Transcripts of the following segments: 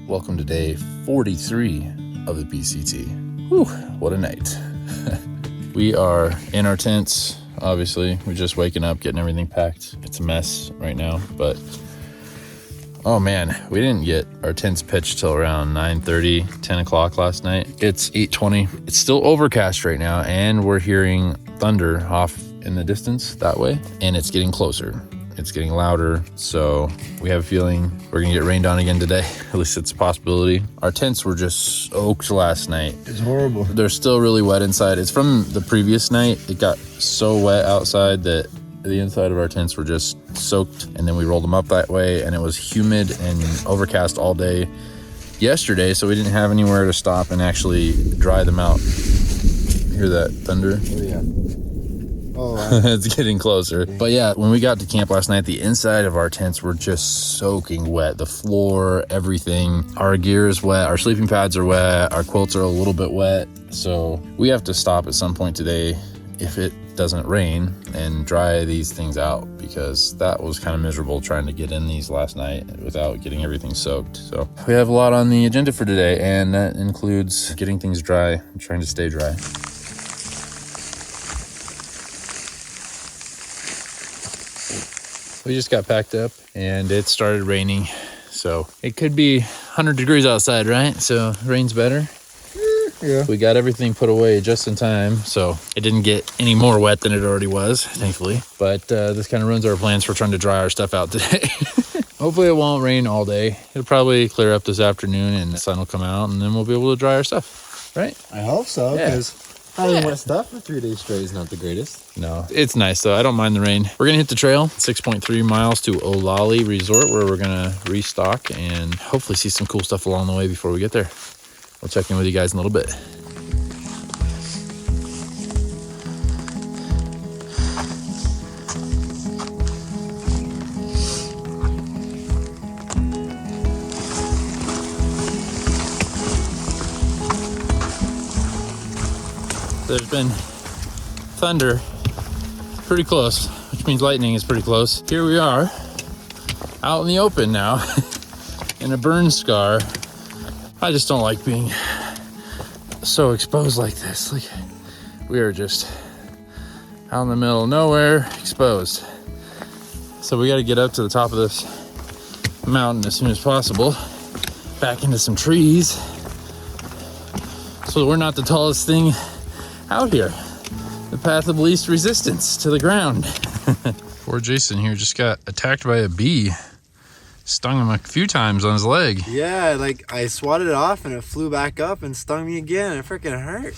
Welcome to day 43 of the PCT. Whew, what a night. We are in our tents, obviously. We're just waking up, getting everything packed. It's a mess right now, but oh man, we didn't get our tents pitched till around 9:30, 10 o'clock last night. It's 8:20. It's still overcast right now, and we're hearing thunder off in the distance that way, and it's getting closer. It's getting louder, so we have a feeling we're gonna get rained on again today. At least it's a possibility. Our tents were just soaked last night. It's horrible. They're still really wet inside. It's from the previous night. It got so wet outside that the inside of our tents were just soaked, and then we rolled them up that way, and it was humid and overcast all day yesterday, so we didn't have anywhere to stop and actually dry them out. Hear that thunder? Oh, yeah. Oh, It's getting closer. But yeah, when we got to camp last night, the inside of our tents were just soaking wet. The floor, everything. Our gear is wet. Our sleeping pads are wet. Our quilts are a little bit wet. So we have to stop at some point today if it doesn't rain and dry these things out, because that was kind of miserable trying to get in these last night without getting everything soaked. So we have a lot on the agenda for today, and that includes getting things dry and trying to stay dry. We just got packed up and it started raining. So it could be 100 degrees outside, right? So rain's better. yeah. We got everything put away just in time, so it didn't get any more wet than it already was, thankfully. But this kind of ruins our plans for trying to dry our stuff out today. Hopefully it won't rain all day. It'll probably clear up this afternoon and the sun will come out, and then we'll be able to dry our stuff, right? I hope so, Yeah. because having wet stuff for 3 days straight is not the greatest. No, it's nice though. I don't mind the rain. We're gonna hit the trail, 6.3 miles to Olali Resort, where we're gonna restock and hopefully see some cool stuff along the way before we get there. We'll check in with you guys in a little bit. There's been thunder pretty close, which means lightning is pretty close. Here we are out in the open now in a burn scar. I just don't like being so exposed like this. Like, we are just out in the middle of nowhere, exposed. So we got to get up to the top of this mountain as soon as possible, back into some trees, so that we're not the tallest thing out here. The path of least resistance to the ground. Poor Jason here just got attacked by a bee. Stung him a few times on his leg. Yeah, like I swatted it off and it flew back up and stung me again. It freaking hurt.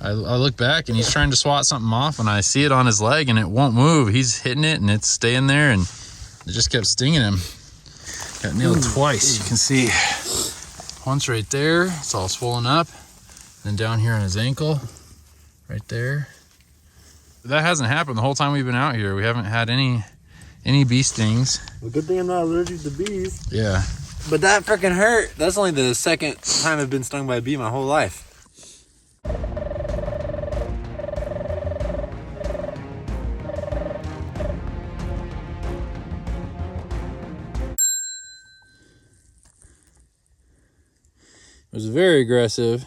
I look back and he's trying to swat something off, and I see it on his leg and it won't move. He's hitting it and it's staying there, and it just kept stinging him. Got nailed twice. You can see once right there. It's all swollen up. Then down here on his ankle. Right there. That hasn't happened the whole time we've been out here. We haven't had any bee stings. Well, good thing I'm not allergic to bees. Yeah. But that freaking hurt. That's only the second time I've been stung by a bee my whole life. It was very aggressive.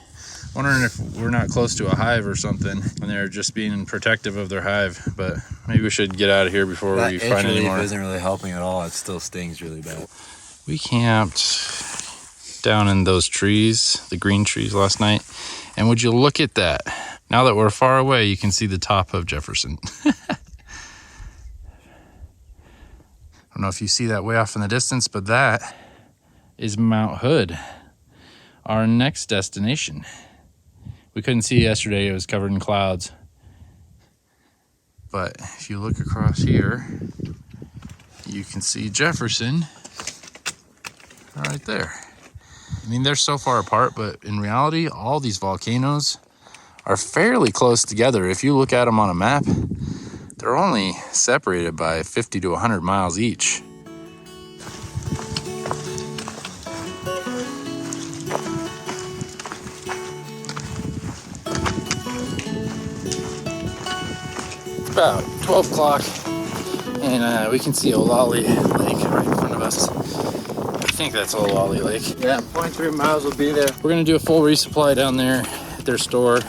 Wondering if we're not close to a hive or something, and they're just being protective of their hive. But maybe we should get out of here before we find any more. That isn't really helping at all. It still stings really bad. We camped down in those trees, the green trees, last night. And would you look at that? Now that we're far away, you can see the top of Jefferson. I don't know if you see that way off in the distance, but that is Mount Hood, our next destination. We couldn't see yesterday. It was covered in clouds. But if you look across here, you can see Jefferson right there. I mean, they're so far apart, but in reality, all these volcanoes are fairly close together. If you look at them on a map, they're only separated by 50 to 100 miles each. About 12 o'clock, and we can see Olali Lake right in front of us. I think that's Olali Lake. Yeah, 0.3 miles will be there. We're gonna do a full resupply down there at their store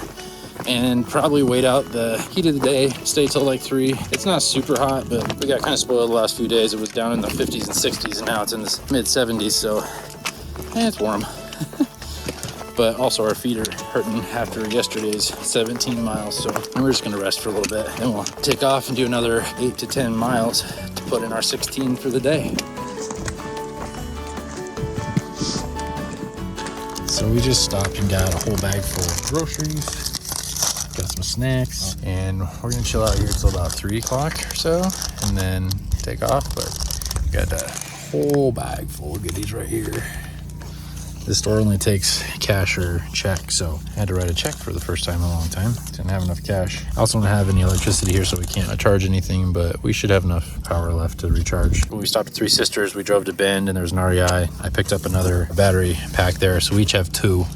and probably wait out the heat of the day, stay till like 3. It's not super hot, but we got kind of spoiled the last few days. It was down in the 50s and 60s, and now it's in the mid 70s, so it's warm. But also our feet are hurting after yesterday's 17 miles, so we're just gonna rest for a little bit. Then we'll take off and do another 8 to 10 miles to put in our 16 for the day. So we just stopped and got a whole bag full of groceries, got some snacks, and we're gonna chill out here till about 3 o'clock or so, and then take off. But we got a whole bag full of goodies right here. This store only takes cash or check, so I had to write a check for the first time in a long time. Didn't have enough cash. I also don't have any electricity here, so we can't charge anything, but we should have enough power left to recharge. When we stopped at Three Sisters, we drove to Bend, and there's an REI. I picked up another battery pack there, so we each have 2.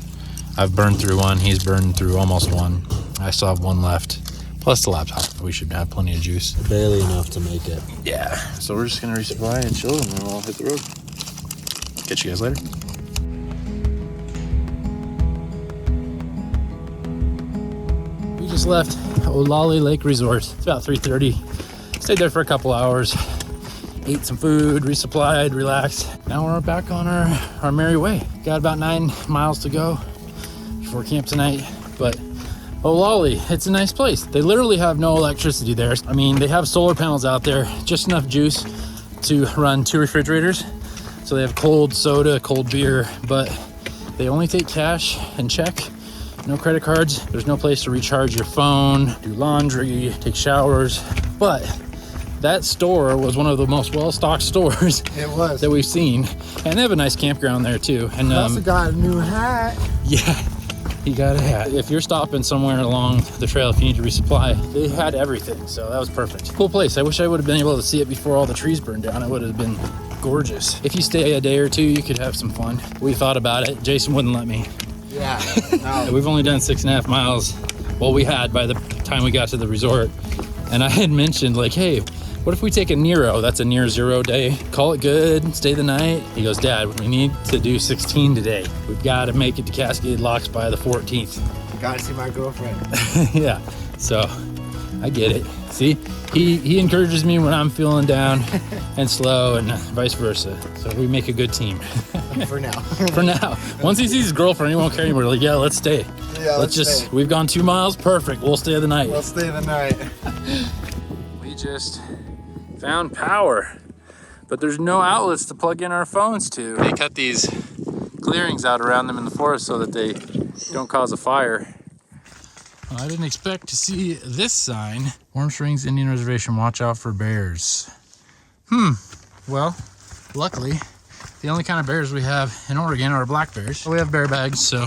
I've burned through one. He's burned through almost one. I still have one left, plus the laptop. We should have plenty of juice. Barely enough to make it. Yeah, so we're just gonna resupply and chill, and then we'll hit the road. Catch you guys later. Just left Olali Lake Resort. It's about 3:30. Stayed there for a couple hours, ate some food, resupplied, relaxed. Now we're back on our merry way. Got about 9 miles to go before camp tonight. But Olali, it's a nice place. They literally have no electricity there. I mean, they have solar panels out there, just enough juice to run 2 refrigerators. So they have cold soda, cold beer, but they only take cash and check. No credit cards. There's no place to recharge your phone, do laundry, take showers. But that store was one of the most well-stocked stores It was. that we've seen. And they have a nice campground there too. And I also got a new hat. yeah, you got a hat. If you're stopping somewhere along the trail, if you need to resupply, they had everything. So that was perfect. Cool place. I wish I would have been able to see it before all the trees burned down. It would have been gorgeous. If you stay a day or 2, you could have some fun. We thought about it. Jason wouldn't let me. Yeah. No. We've only done 6.5 miles. Well, we had by the time we got to the resort. And I had mentioned like, hey, what if we take a Nero? That's a near 0 day. Call it good, stay the night. He goes, Dad, we need to do 16 today. We've got to make it to Cascade Locks by the 14th. Gotta see my girlfriend. Yeah, so I get it. See, he encourages me when I'm feeling down and slow, and vice versa. So we make a good team. For now. For now. Once he sees his girlfriend, he won't care anymore. Like, yeah, let's stay. Yeah, let's just stay. We've gone 2 miles, perfect. We'll stay the night. We'll stay the night. We just found power, but there's no outlets to plug in our phones to. They cut these clearings out around them in the forest so that they don't cause a fire. Well, I didn't expect to see this sign. Warm Springs Indian Reservation, watch out for bears. Well, luckily, the only kind of bears we have in Oregon are black bears. We have bear bags, so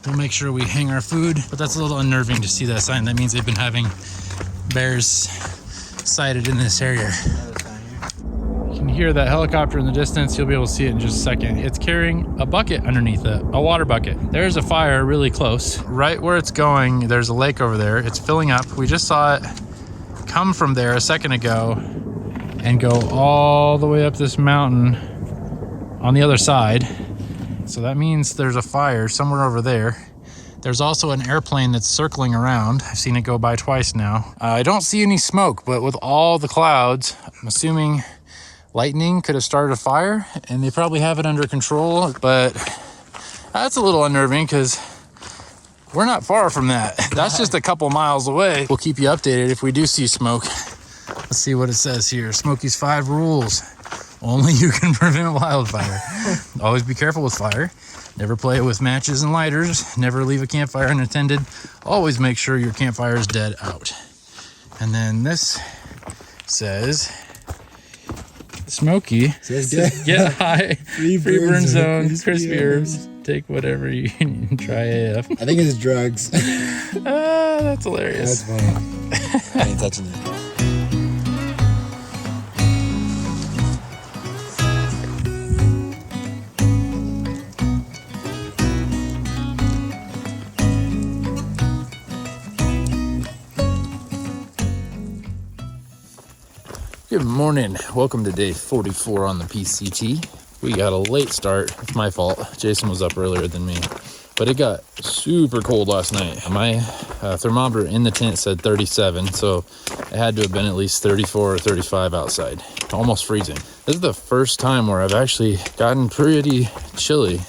we'll make sure we hang our food. But that's a little unnerving to see that sign. That means they've been having bears sighted in this area. You can hear that helicopter in the distance. You'll be able to see it in just a second. It's carrying a bucket underneath it, a water bucket. There's a fire really close. Right where it's going, there's a lake over there. It's filling up. We just saw it come from there a second ago and go all the way up this mountain on the other side. So that means there's a fire somewhere over there. There's also an airplane that's circling around. I've seen it go by twice now. I don't see any smoke, but with all the clouds, I'm assuming lightning could have started a fire, and they probably have it under control, but that's a little unnerving because we're not far from that. That's just a couple miles away. We'll keep you updated if we do see smoke. Let's see what it says here. Smokey's 5 rules. Only you can prevent wildfire. Always be careful with fire. Never play with matches and lighters. Never leave a campfire unattended. Always make sure your campfire is dead out. And then this says, Smokey Says get high, free burn zone, crispy crispy herbs. Take whatever you need. Try AF. I think it's drugs. That's hilarious. That's funny. I ain't touching it. Good morning. Welcome to day 44 on the PCT. We got a late start. It's my fault. Jason was up earlier than me. But it got super cold last night. My thermometer in the tent said 37, so it had to have been at least 34 or 35 outside. Almost freezing. This is the first time where I've actually gotten pretty chilly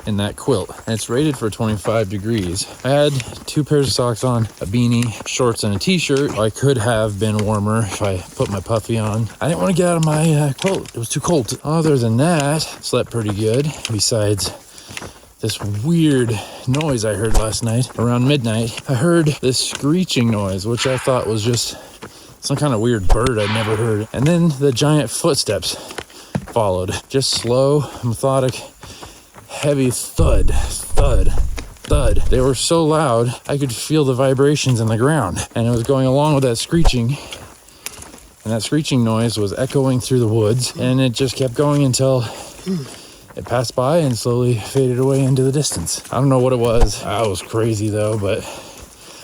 in that quilt. And it's rated for 25 degrees. I had 2 pairs of socks on, a beanie, shorts, and a t-shirt. I could have been warmer if I put my puffy on. I didn't want to get out of my quilt. It was too cold. Other than that, slept pretty good. Besides this weird noise I heard last night around midnight. I heard this screeching noise, which I thought was just some kind of weird bird I'd never heard. And then the giant footsteps followed. Just slow, methodic, heavy thud, thud, thud. They were so loud, I could feel the vibrations in the ground. And it was going along with that screeching. And that screeching noise was echoing through the woods. And it just kept going until it passed by and slowly faded away into the distance. I don't know what it was. I was crazy though, but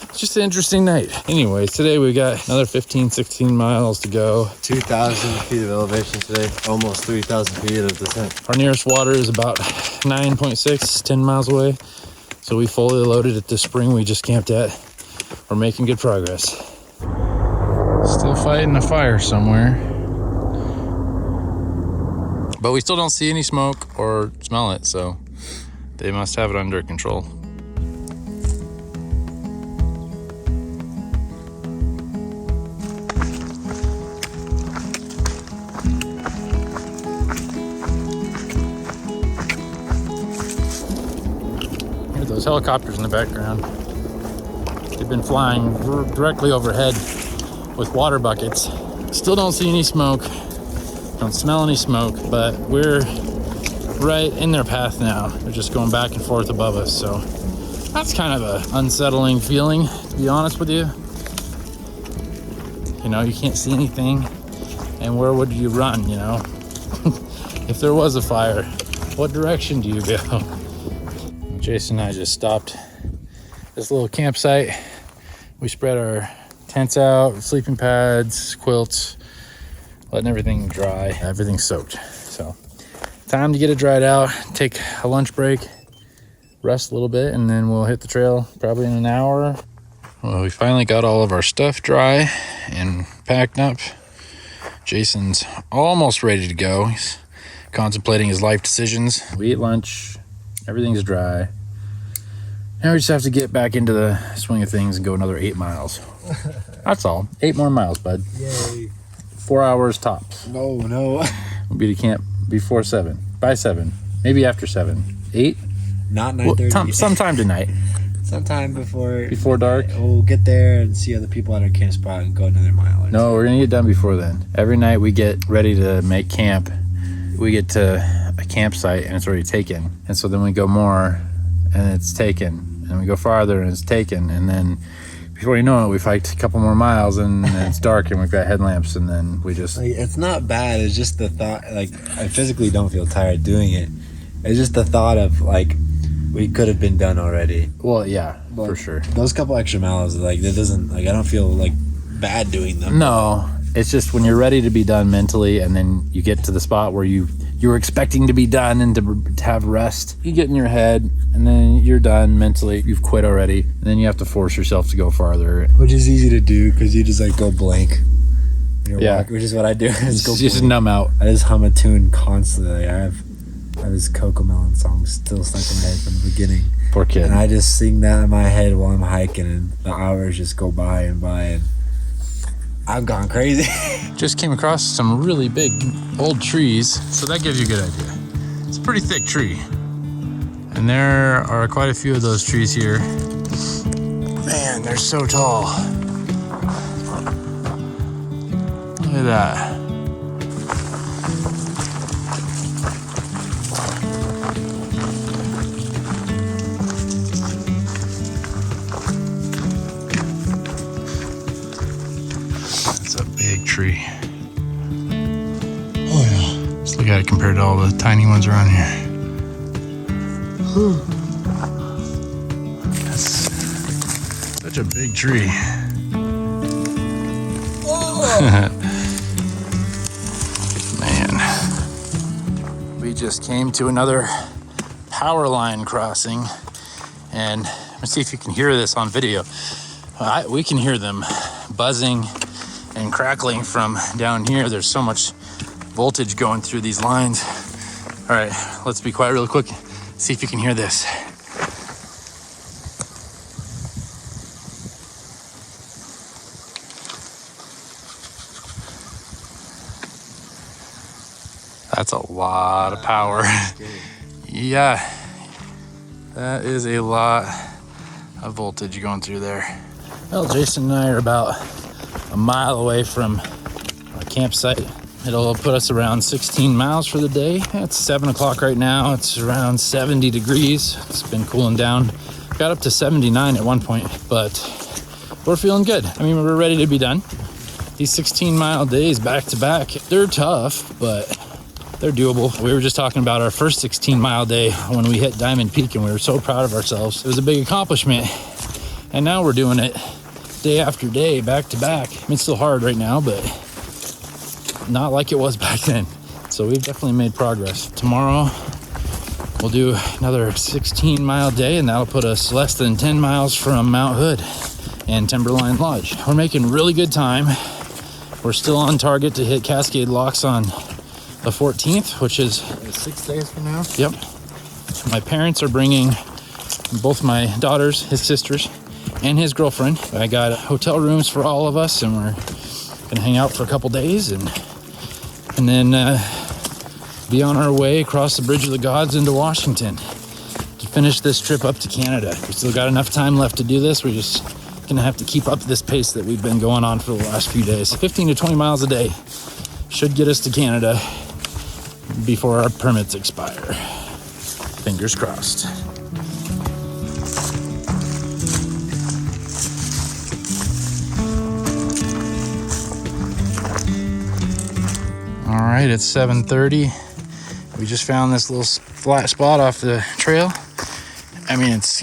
it's just an interesting night. Anyways, today we got another 15, 16 miles to go. 2,000 feet of elevation today. Almost 3,000 feet of descent. Our nearest water is about 9.6, 10 miles away. So we fully loaded at the spring we just camped at. We're making good progress. Still fighting a fire somewhere. But we still don't see any smoke or smell it, so they must have it under control. Hear those helicopters in the background. They've been flying directly overhead with water buckets. Still don't see any smoke. Don't smell any smoke, but we're right in their path now. They're just going back and forth above us, so that's kind of an unsettling feeling, to be honest with you. You know, you can't see anything, and where would you run, you know? If there was a fire, what direction do you go? Jason and I just stopped this little campsite. We spread our tents out, sleeping pads, quilts, letting everything dry. Everything's soaked. So time to get it dried out, take a lunch break, rest a little bit, and then we'll hit the trail probably in an hour. Well, we finally got all of our stuff dry and packed up. Jason's almost ready to go. He's contemplating his life decisions. We ate lunch, everything's dry. Now we just have to get back into the swing of things and go another 8 miles. That's all. 8 more miles, bud. Yay. 4 hours tops. No. We'll be to camp before 7, by 7, maybe after 7, 8. Not 9:30. Well, sometime tonight. Sometime before dark. We'll get there and see other people at our camp spot and go another mile. No, we're gonna get done before then. Every night we get ready to make camp, we get to a campsite and it's already taken. And so then we go more and it's taken. And we go farther and it's taken. And then before you know it, we've hiked a couple more miles and it's dark and we've got headlamps and then we just... Like, it's not bad. It's just the thought, like, I physically don't feel tired doing it. It's just the thought of, like, we could have been done already. Well, yeah, But for sure. Those couple extra miles, like, that doesn't, like, I don't feel, like, bad doing them. No, it's just when you're ready to be done mentally and then you get to the spot where you're expecting to be done and to have rest, you get in your head and then you're done mentally, you've quit already, and then you have to force yourself to go farther. Which is easy to do because you just, like, go blank. Yeah. Which is what I do. Just numb out. I just hum a tune constantly. I have this Cocomelon song still stuck in my head from the beginning. Poor kid. And I just sing that in my head while I'm hiking and the hours just go by and I've gone crazy. Just came across some really big old trees, so that gives you a good idea. It's a pretty thick tree. And there are quite a few of those trees here. Man, they're so tall. Look at that. That's a big tree. Oh yeah. Let's look at it compared to all the tiny ones around here. That's such a big tree. Man. We We just came to another power line crossing, and let's see if you can hear this on video. We can hear them buzzing and crackling from down here. There's so much voltage going through these lines. All right, let's be quiet real quick. See if you can hear this. That's a lot of power. Yeah, that is a lot of voltage going through there. Well, Jason and I are about a mile away from our campsite. It'll put us around 16 miles for the day. It's 7 o'clock right now. It's around 70 degrees. It's been cooling down. Got up to 79 at one point, but we're feeling good. I mean, we're ready to be done. These 16-mile days back to back, they're tough, but they're doable. We were just talking about our first 16-mile day when we hit Diamond Peak, and we were so proud of ourselves. It was a big accomplishment. And now we're doing it day after day, back to back. I mean, it's still hard right now, but not like it was back then. So we've definitely made progress. Tomorrow, we'll do another 16-mile day, and that'll put us less than 10 miles from Mount Hood and Timberline Lodge. We're making really good time. We're still on target to hit Cascade Locks on the 14th, which is 6 days from now. Yep. My parents are bringing both my daughters, his sisters, and his girlfriend. I got hotel rooms for all of us, and we're gonna hang out for a couple days and then be on our way across the Bridge of the Gods into Washington to finish this trip up to Canada. We still got enough time left to do this. We're just gonna have to keep up this pace that we've been going on for the last few days. 15 to 20 miles a day should get us to Canada before our permits expire. Fingers crossed. All right, it's 7:30. We just found this little flat spot off the trail. I mean, it's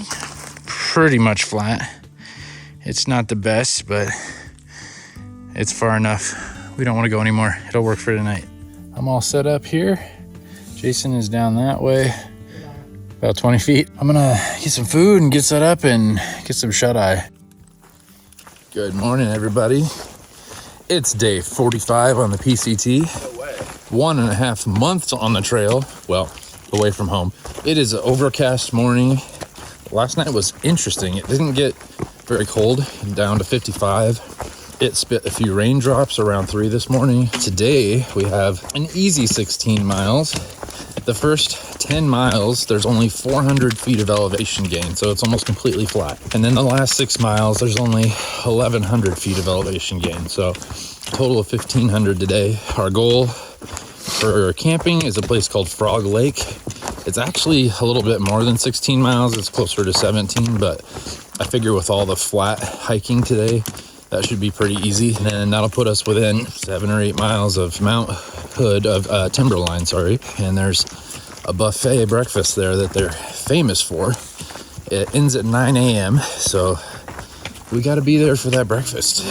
pretty much flat. It's not the best, but it's far enough. We don't want to go anymore. It'll work for tonight. I'm all set up here. Jason is down that way, about 20 feet. I'm gonna get some food and get set up and get some shut-eye. Good morning, everybody. It's day 45 on the PCT. 1.5 months on the trail. Well, away from home. It is an overcast morning. Last night was interesting. It didn't get very cold, down to 55. It spit a few raindrops around 3 this morning. Today, we have an easy 16 miles. The first 10 miles, there's only 400 feet of elevation gain, so it's almost completely flat. And then the last 6 miles, there's only 1,100 feet of elevation gain, so a total of 1,500 today. Our goal for camping is a place called Frog Lake. It's actually a little bit more than 16 miles. It's closer to 17, but I figure with all the flat hiking today, that should be pretty easy. And then that'll put us within 7 or 8 miles of Mount Hood, of Timberline, sorry. And there's a buffet breakfast there that they're famous for. It ends at 9 a.m., so we got to be there for that breakfast.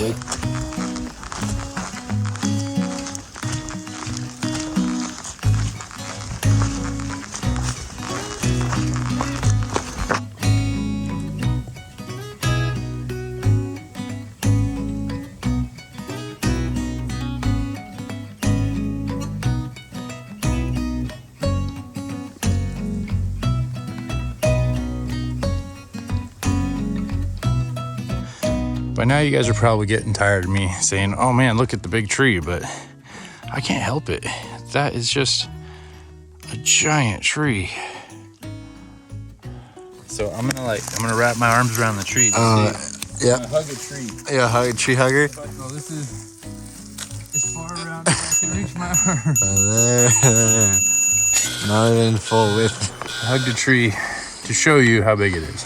By now you guys are probably getting tired of me saying, oh man, look at the big tree, but I can't help it. That is just a giant tree. So I'm gonna wrap my arms around the tree. Yeah. Hug a tree. Yeah, tree hugger. Oh, this is as far around as I can reach my arm. There. Not even full width. I hugged a tree to show you how big it is.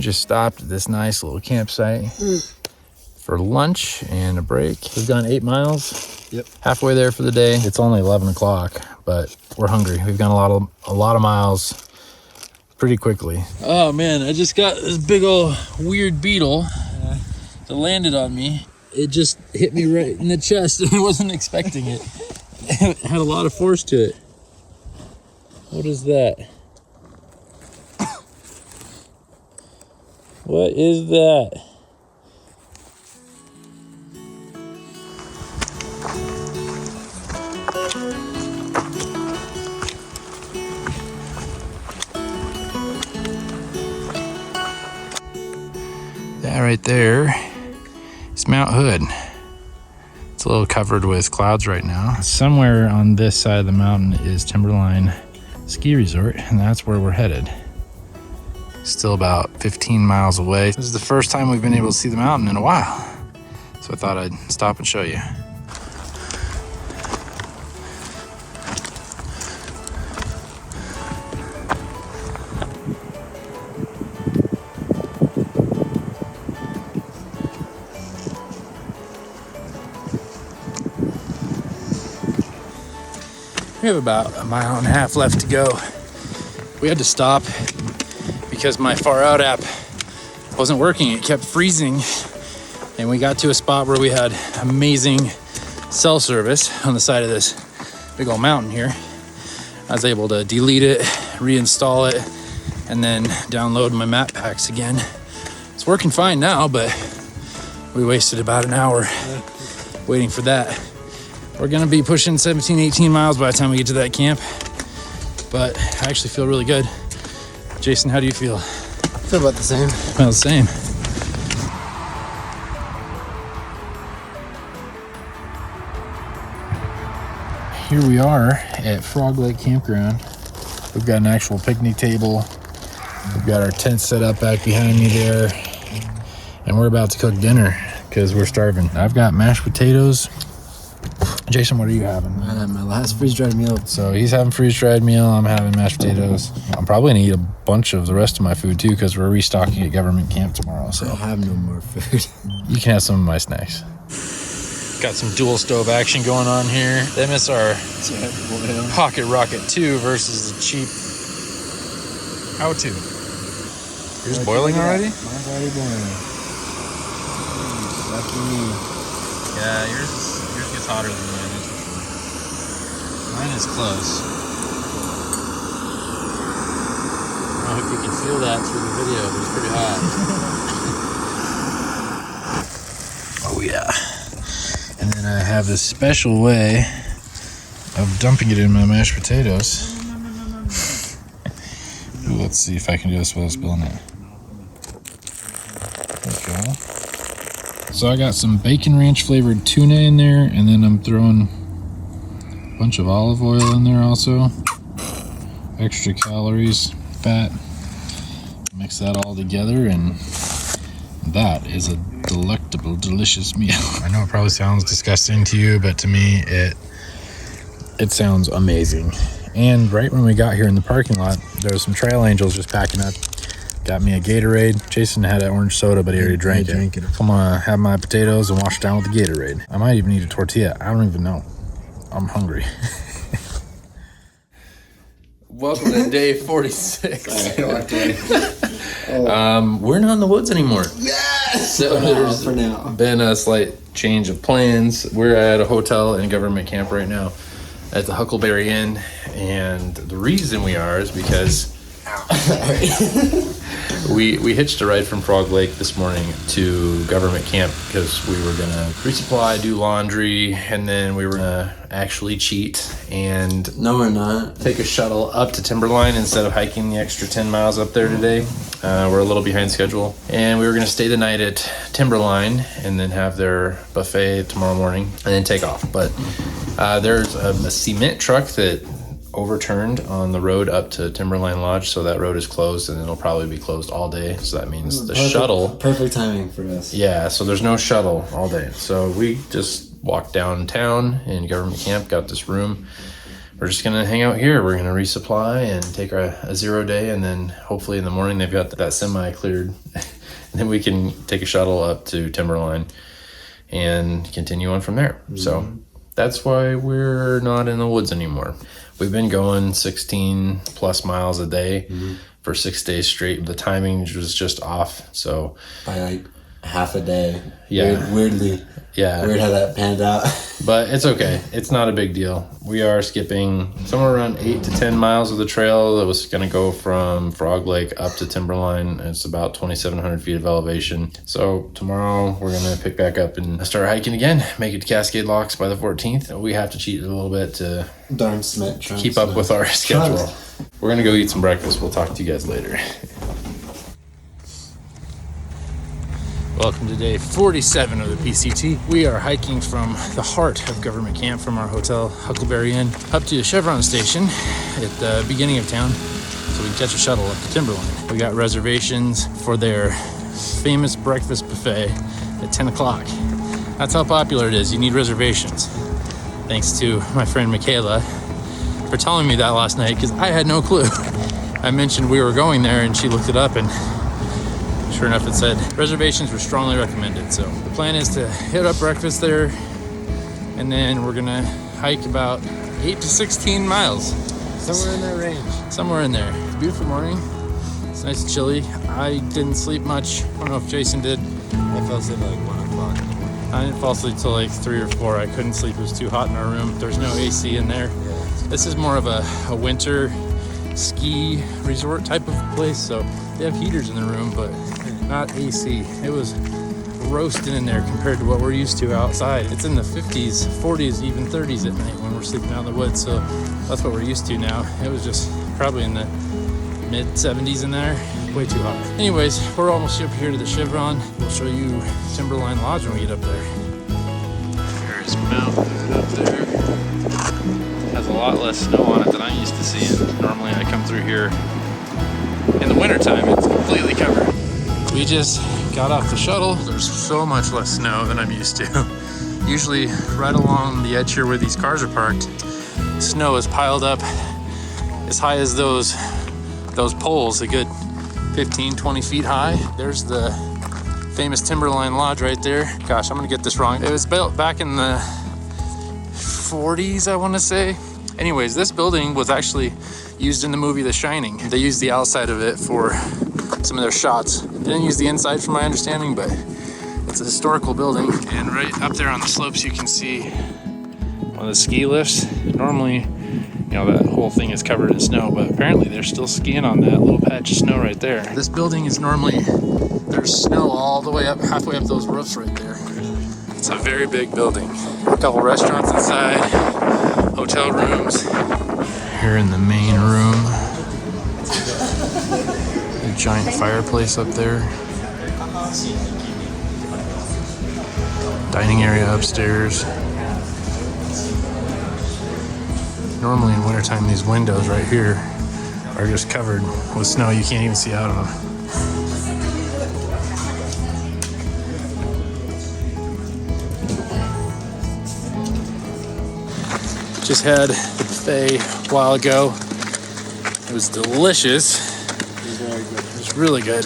just stopped at this nice little campsite for lunch and a break. We've done 8 miles. Yep. Halfway there for the day. It's only 11 o'clock, but we're hungry. We've done a lot of miles pretty quickly. Oh man, I just got this big old weird beetle that landed on me. It just hit me right in the chest. I wasn't expecting it. It had a lot of force to it. What is that? What is that? That right there is Mount Hood. It's a little covered with clouds right now. Somewhere on this side of the mountain is Timberline Ski Resort, and that's where we're headed. Still about 15 miles away. This is the first time we've been able to see the mountain in a while, so I thought I'd stop and show you. We have about 1.5 miles left to go. We had to stop because my Far Out app wasn't working. It kept freezing. And we got to a spot where we had amazing cell service on the side of this big old mountain here. I was able to delete it, reinstall it, and then download my map packs again. It's working fine now, but we wasted about an hour waiting for that. We're gonna be pushing 17, 18 miles by the time we get to that camp, but I actually feel really good. Jason, how do you feel? I feel about the same. About the same. Here we are at Frog Lake Campground. We've got an actual picnic table. We've got our tent set up back behind me there, and we're about to cook dinner because we're starving. I've got mashed potatoes. Jason, what are you having? I had my last freeze-dried meal. So he's having freeze-dried meal. I'm having mashed potatoes. I'm probably gonna eat a bunch of the rest of my food too because we're restocking at government camp tomorrow. So I'll have no more food. You can have some of my snacks. Got some dual stove action going on here. The MSR Pocket Rocket 2 versus the cheap How 2. Yours boiling already? Mine's already boiling. Lucky me. Yeah, yours gets hotter than mine, that's for sure. Mine is close. I don't know if you can feel that through the video, but it's pretty hot. Oh yeah. And then I have this special way of dumping it in my mashed potatoes. Ooh, let's see if I can do this without spilling it. There we go. So I got some bacon ranch flavored tuna in there, and then I'm throwing a bunch of olive oil in there also. Extra calories, fat. Mix that all together, and that is a delectable, delicious meal. I know it probably sounds disgusting to you, but to me, it sounds amazing. And right when we got here in the parking lot, there was some trail angels just packing up. Got me a Gatorade. Jason had an orange soda, but he already drank it. I'm gonna have my potatoes and wash it down with the Gatorade. I might even eat a tortilla. I don't even know. I'm hungry. Welcome to day 46. We're not in the woods anymore. Yes! So there's been a slight change of plans. We're at a hotel in government camp right now at the Huckleberry Inn, and the reason we are is because we hitched a ride from Frog Lake this morning to government camp because we were gonna resupply, do laundry, and then we were gonna actually cheat and No, we're not. take a shuttle up to Timberline instead of hiking the extra 10 miles up there today. We're a little behind schedule, and we were gonna stay the night at Timberline and then have their buffet tomorrow morning and then take off. But there's a cement truck that overturned on the road up to Timberline Lodge, so that road is closed, and it'll probably be closed all day. So that means the shuttle. Perfect timing for us. Yeah, so there's no shuttle all day. So we just walked downtown in government camp, got this room we're just gonna hang out here. We're gonna resupply and take a 0 day, and then hopefully in the morning they've got that semi cleared. And then we can take a shuttle up to Timberline and continue on from there. So that's why we're not in the woods anymore. We've been going 16 plus miles a day for 6 days straight. The timing was just off. So by like half a day. Yeah. Weirdly. Yeah. Weird how that panned out. But it's okay. It's not a big deal. We are skipping somewhere around 8 to 10 miles of the trail that was going to go from Frog Lake up to Timberline. It's about 2,700 feet of elevation. So tomorrow we're going to pick back up and start hiking again, make it to Cascade Locks by the 14th. We have to cheat a little bit to Darn Smith trunks, keep up with our schedule. Trunks. We're going to go eat some breakfast. We'll talk to you guys later. Welcome to day 47 of the PCT. We are hiking from the heart of Government Camp from our hotel, Huckleberry Inn, up to the Chevron station at the beginning of town so we can catch a shuttle up to Timberline. We got reservations for their famous breakfast buffet at 10 o'clock. That's how popular it is. You need reservations. Thanks to my friend Michaela for telling me that last night because I had no clue. I mentioned we were going there and she looked it up and sure enough, it said reservations were strongly recommended. So the plan is to hit up breakfast there, and then we're gonna hike about 8 to 16 miles. Somewhere in that range. Somewhere in there. It's a beautiful morning. It's nice and chilly. I didn't sleep much. I don't know if Jason did. I fell asleep at like 1 o'clock in the morning. I didn't fall asleep till like 3 or 4. I couldn't sleep. It was too hot in our room. There's no AC in there. This is more of a winter ski resort type of place. So they have heaters in the room, but not AC. It was roasting in there compared to what we're used to outside. It's in the 50s, 40s, even 30s at night when we're sleeping out in the woods. So that's what we're used to now. It was just probably in the mid 70s in there. Way too hot. Anyways, we're almost up here to the Chevron. We'll show you Timberline Lodge when we get up there. There's Mount Hood up there. Has a lot less snow on it than I'm used to seeing. Normally I come through here in the wintertime, it's completely covered. We just got off the shuttle. There's so much less snow than I'm used to. Usually right along the edge here where these cars are parked, snow is piled up as high as those poles, a good 15, 20 feet high. There's the famous Timberline Lodge right there. Gosh, I'm gonna get this wrong. It was built back in the 40s, I wanna say. Anyways, this building was actually used in the movie The Shining. They used the outside of it for some of their shots. They didn't use the inside from my understanding, but it's a historical building. And right up there on the slopes you can see one of the ski lifts. Normally, you know, that whole thing is covered in snow, but apparently they're still skiing on that little patch of snow right there. This building is normally, there's snow all the way up, halfway up those roofs right there. It's a very big building. A couple restaurants inside, hotel rooms. Here in the main room, a giant fireplace up there. Dining area upstairs. Normally in wintertime, these windows right here are just covered with snow. You can't even see out of them. Just had the buffet a while ago. It was delicious. It was really good.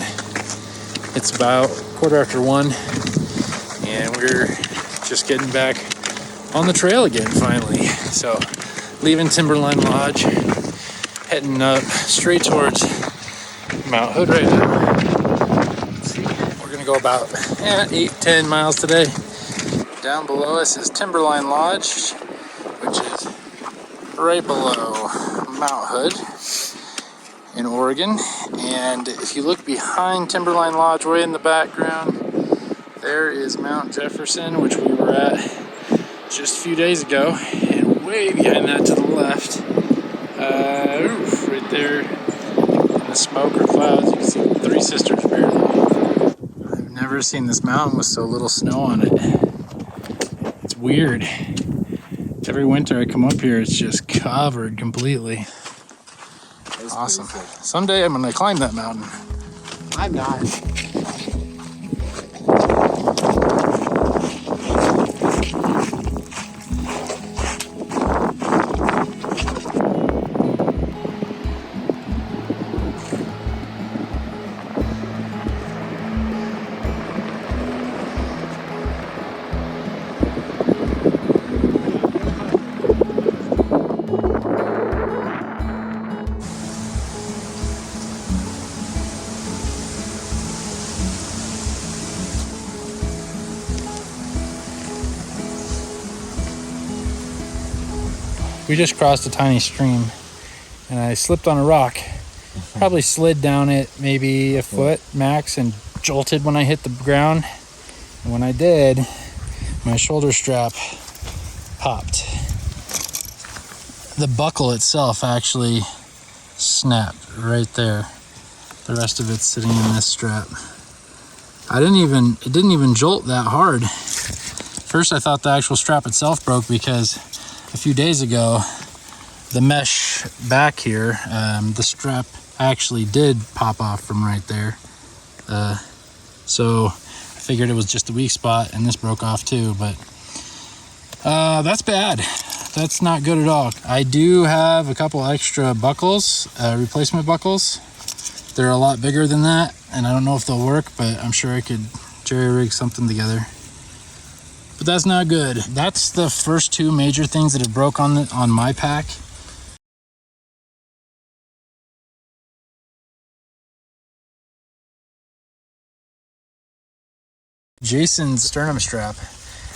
It's about 1:15, and we're just getting back on the trail again finally. So leaving Timberline Lodge, heading up straight towards Mount Hood right now. Let's see. We're gonna go about 8-10 miles today. Down below us is Timberline Lodge, which is right below Mount Hood in Oregon. And if you look behind Timberline Lodge way in the background, there is Mount Jefferson, which we were at just a few days ago. And way behind that to the left, right there in the smoke or clouds, you can see the Three Sisters barely. I've never seen this mountain with so little snow on it. It's weird. Every winter I come up here, it's just covered completely. Awesome. Someday I'm gonna climb that mountain. I'm not. We just crossed a tiny stream and I slipped on a rock. Probably slid down it maybe a foot max and jolted when I hit the ground. And when I did, my shoulder strap popped. The buckle itself actually snapped right there. The rest of it's sitting in this strap. It didn't even jolt that hard. First I thought the actual strap itself broke because a few days ago, the mesh back here, the strap actually did pop off from right there. So I figured it was just a weak spot and this broke off too, but that's bad. That's not good at all. I do have a couple extra buckles, replacement buckles. They're a lot bigger than that, and I don't know if they'll work, but I'm sure I could jerry-rig something together. But that's not good. That's the first two major things that have broke on my pack. Jason's sternum strap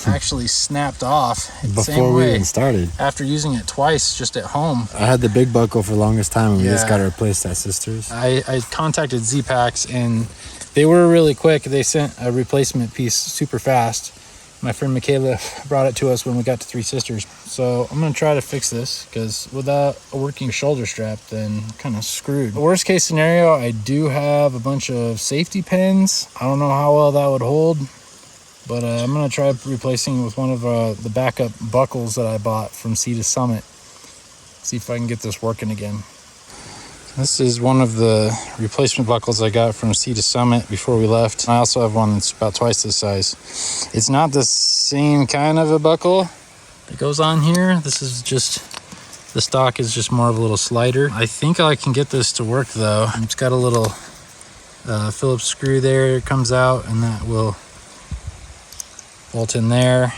actually snapped off Before we even started. after using it twice just at home. I had the big buckle for the longest time, and we just got to replace that, sisters. I contacted Z-Packs and they were really quick. They sent a replacement piece super fast. My friend Michaela brought it to us when we got to Three Sisters. So I'm gonna try to fix this because without a working shoulder strap, then kind of screwed. The worst case scenario, I do have a bunch of safety pins. I don't know how well that would hold, but I'm gonna try replacing with one of the backup buckles that I bought from Sea to Summit. See if I can get this working again. This is one of the replacement buckles I got from Sea to Summit before we left. I also have one that's about twice this size. It's not the same kind of a buckle that goes on here. This is just, the stock is just more of a little slider. I think I can get this to work though. It's got a little Phillips screw there. It comes out and that will bolt in there.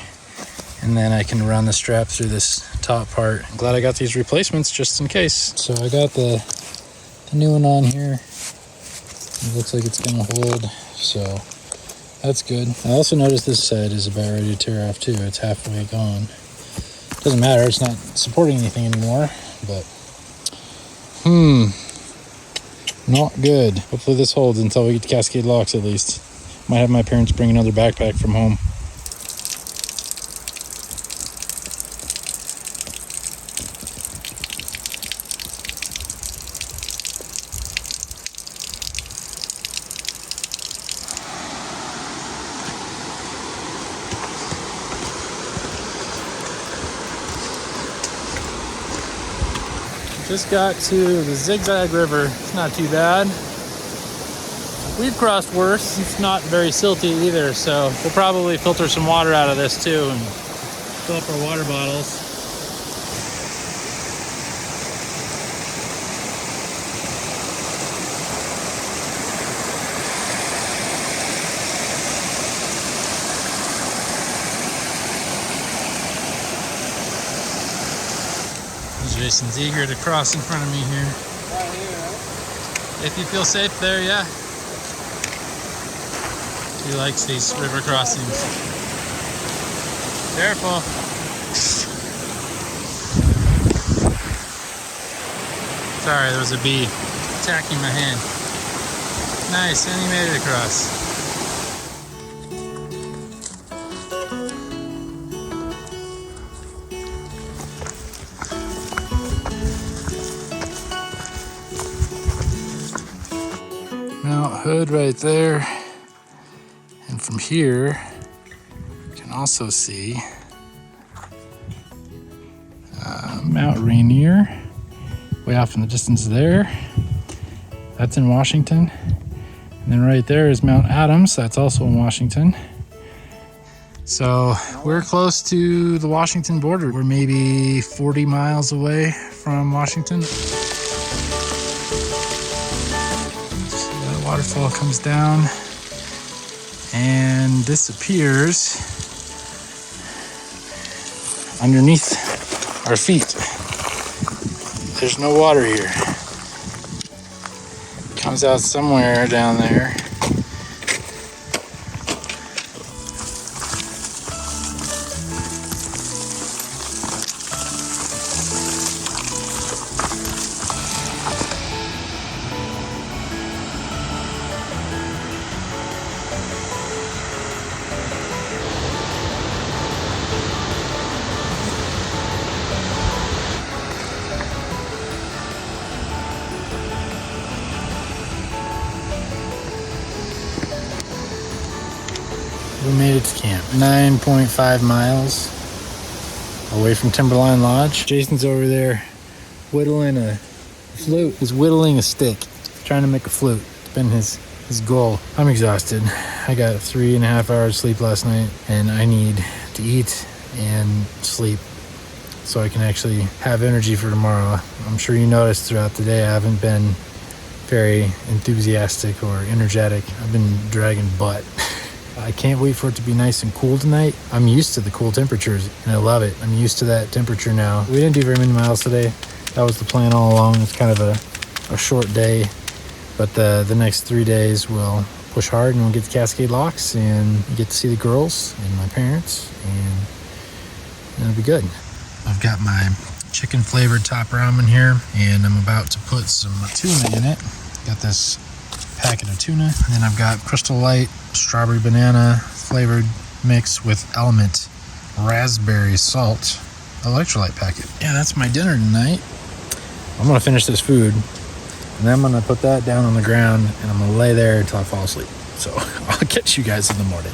And then I can run the strap through this top part. I'm glad I got these replacements just in case. So I got the new one on here. It looks like it's gonna hold, so that's good. I also noticed this side is about ready to tear off too. It's halfway gone. Doesn't matter, it's not supporting anything anymore, but not good. Hopefully this holds until we get to Cascade Locks at least. Might have my parents bring another backpack from home. Just got to the Zigzag River. It's not too bad. We've crossed worse. It's not very silty either, so we'll probably filter some water out of this too and fill up our water bottles. Jason's eager to cross in front of me here. Right here, right? If you feel safe there, yeah. He likes these river crossings. Careful. Sorry, there was a bee attacking my hand. Nice, and he made it across. Mount Hood right there, and from here you can also see Mount Rainier way off in the distance there. That's in Washington, and then right there is Mount Adams. That's also in Washington. So we're close to the Washington border. We're maybe 40 miles away from Washington. Waterfall comes down and disappears underneath our feet. There's no water here. Comes out somewhere down there. we made it to camp. 9.5 miles away from Timberline Lodge. Jason's over there whittling a flute. He's whittling a stick, trying to make a flute. It's been his goal. I'm exhausted. I got 3.5 hours sleep last night, and I need to eat and sleep so I can actually have energy for tomorrow. I'm sure you noticed throughout the day I haven't been very enthusiastic or energetic. I've been dragging butt. I can't wait for it to be nice and cool tonight. I'm used to the cool temperatures and I love it. I'm used to that temperature now. We didn't do very many miles today. That was the plan all along. It's kind of a short day, but the next 3 days we'll push hard and we'll get to Cascade Locks and get to see the girls and my parents, and it'll be good. I've got my chicken flavored top ramen here, and I'm about to put some tuna in it. Got this packet of tuna, and then I've got Crystal Light strawberry banana flavored mix with Element raspberry salt electrolyte packet. Yeah, that's my dinner tonight. I'm gonna finish this food, and then I'm gonna put that down on the ground, and I'm gonna lay there until I fall asleep. So I'll catch you guys in the morning.